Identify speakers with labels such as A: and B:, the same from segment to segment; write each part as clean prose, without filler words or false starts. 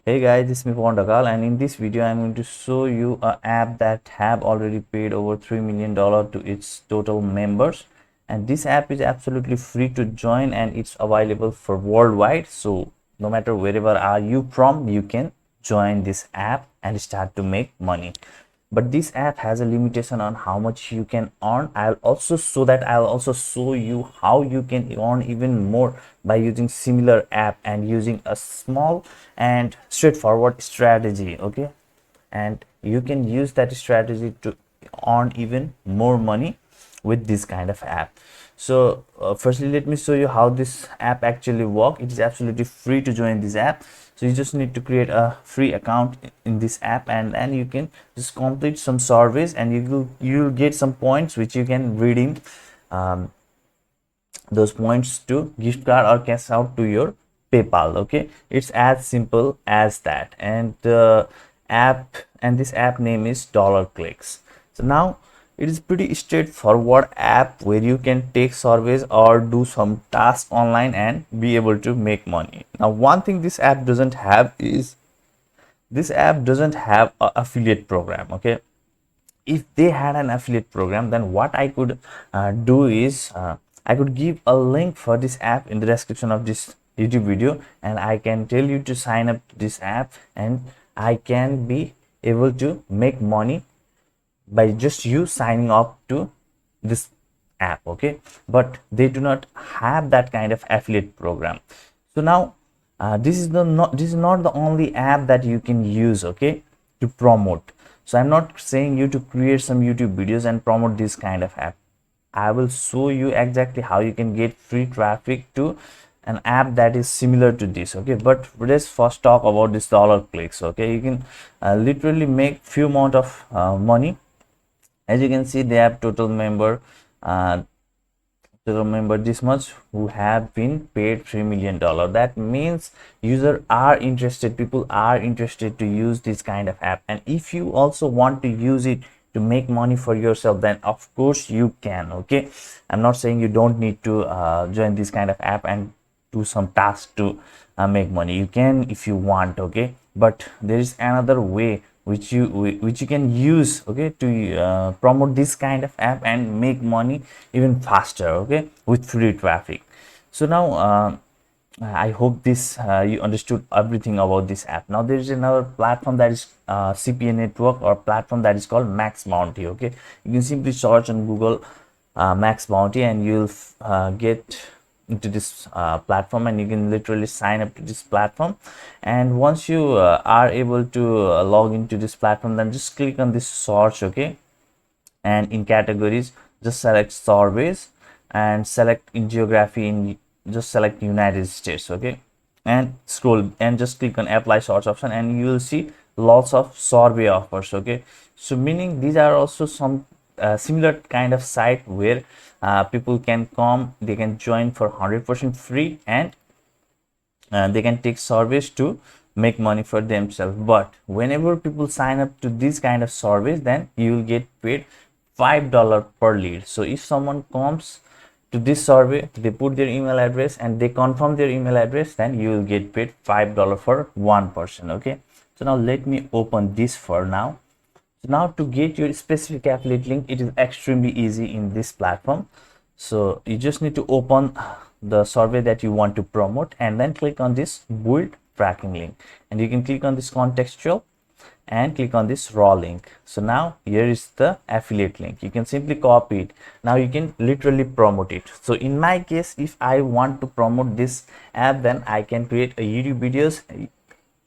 A: Hey guys, this is me Pawan, and in this video I'm going to show you an app that have already paid over $3 million to its total members, and this app is absolutely free to join and it's available for worldwide. So no matter wherever are you from, you can join this app and start to make money. But this app has a limitation on how much you can earn. I'll also show you how you can earn even more by using similar app and using a small and straightforward strategy. Okay, and you can use that strategy to earn even more money with this kind of app. So firstly, let me show you how this app actually work. It is absolutely free to join this app. So you just need to create a free account in this app, and then you can just complete some surveys, and you'll get some points which you can redeem um, those points to gift card or cash out to your PayPal. Okay, it's as simple as that. And this app name is dollar clicks. So now it is pretty straightforward app where you can take surveys or do some tasks online and be able to make money. Now one thing this app doesn't have is this app doesn't have a affiliate program. Okay, if they had an affiliate program, then what I could do is I could give a link for this app in the description of this YouTube video, and I can tell you to sign up to this app, and I can be able to make money by just you signing up to this app. Okay, but they do not have that kind of affiliate program. So now this is not the only app that you can use, okay, to promote. So I'm not saying you to create some YouTube videos and promote this kind of app. I will show you exactly how you can get free traffic to an app that is similar to this. Okay, but let's first talk about this dollar clicks. Okay, you can literally make few amount of money. As you can see, they have uh, total member this much who have been paid $3 million. That means people are interested to use this kind of app. And if you also want to use it to make money for yourself, then of course you can. Okay, I'm not saying you don't need to join this kind of app and do some tasks to make money. You can if you want. Okay, but there is another way which you can use, okay, to promote this kind of app and make money even faster, okay, with free traffic. So now I hope this you understood everything about this app. Now there is another platform that is CPA network, or platform that is called Max Bounty. Okay, you can simply search on Google Max Bounty, and you'll get into this platform, and you can literally sign up to this platform. And once you are able to log into this platform, then just click on this search. Okay, and in categories just select surveys, and select in geography, in just select United States. Okay, and scroll and just click on apply search option, and you will see lots of survey offers. Okay, so meaning these are also some similar kind of site where people can come, they can join for 100% free, and they can take surveys to make money for themselves. But whenever people sign up to this kind of surveys, then you will get paid $5 per lead. So if someone comes to this survey, they put their email address and they confirm their email address, then you will get paid $5 for one person. Okay, so now let me open this for now. So now to get your specific affiliate link, it is extremely easy in this platform. So you just need to open the survey that you want to promote, and then click on this build tracking link, and you can click on this contextual and click on this raw link. So now here is the affiliate link. You can simply copy it. Now you can literally promote it. So in my case, if I want to promote this app, then I can create a YouTube videos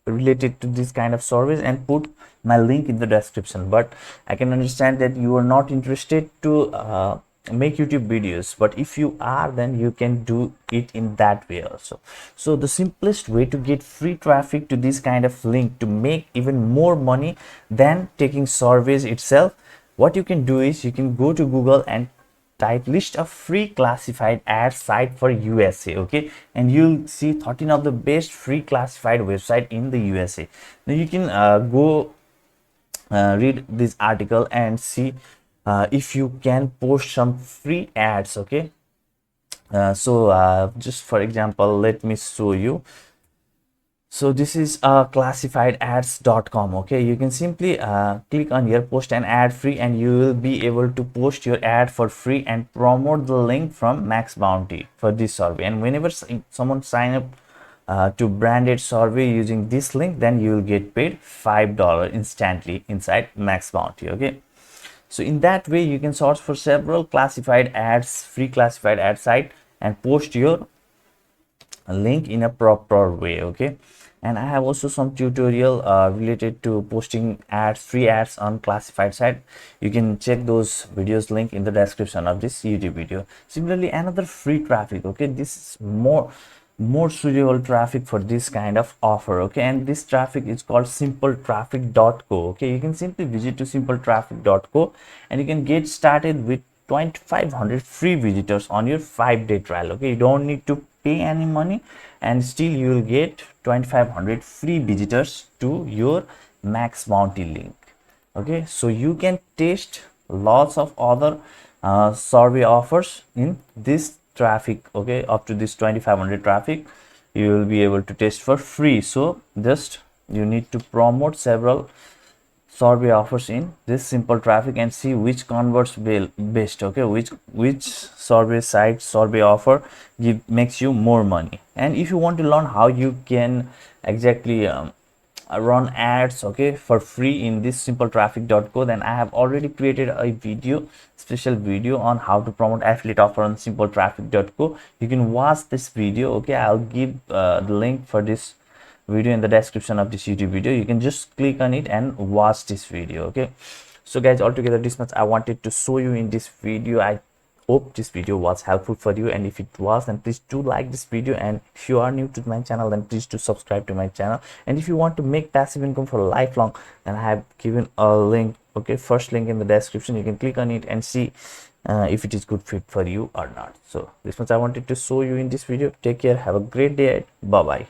A: related to this kind of service and put my link in the description. But I can understand that you are not interested to make YouTube videos, but if you are, then you can do it in that way also. So the simplest way to get free traffic to this kind of link to make even more money than taking surveys itself, what you can do is you can go to Google and type list of free classified ad site for USA. Okay, and you'll see 13 of the best free classified website in the USA. Now you can go read this article and see if you can post some free ads. Okay, so just for example, let me show you. So this is classifiedads.com. Okay, you can simply click on here, post an ad free, and you will be able to post your ad for free and promote the link from Max Bounty for this survey. And whenever someone sign up to branded survey using this link, then you will get paid $5 instantly inside Max Bounty. Okay, so in that way you can search for several classified ads, free classified ad site, and post your link in a proper way. Okay, and I have also some tutorial related to posting ads, free ads on classified site. You can check those videos, link in the description of this YouTube video. Similarly, another free traffic. Okay, this is more suitable traffic for this kind of offer. Okay, and this traffic is called simpletraffic.co. Okay, you can simply visit to simpletraffic.co and you can get started with 2500 free visitors on your 5-day trial. Okay, you don't need to pay any money and still you will get 2500 free visitors to your Max Bounty link. Okay, so you can test lots of other survey offers in this traffic. Okay, up to this 2500 traffic you will be able to test for free. So just you need to promote several survey offers in this simple traffic and see which converts best. Okay, which survey site, survey offer makes you more money. And if you want to learn how you can exactly run ads, okay, for free in this simpletraffic.co, then I have already created a special video on how to promote affiliate offer on simpletraffic.co. You can watch this video. Okay, I'll give the link for this video in the description of this YouTube video. You can just click on it and watch this video. Okay, so guys, altogether this much I wanted to show you in this video. I hope this video was helpful for you, and if it was, then please do like this video, and if you are new to my channel, then please do subscribe to my channel. And if you want to make passive income for lifelong, then I have given a link, okay, first link in the description. You can click on it and see if it is good fit for you or not. So this much I wanted to show you in this video. Take care, have a great day. Bye bye.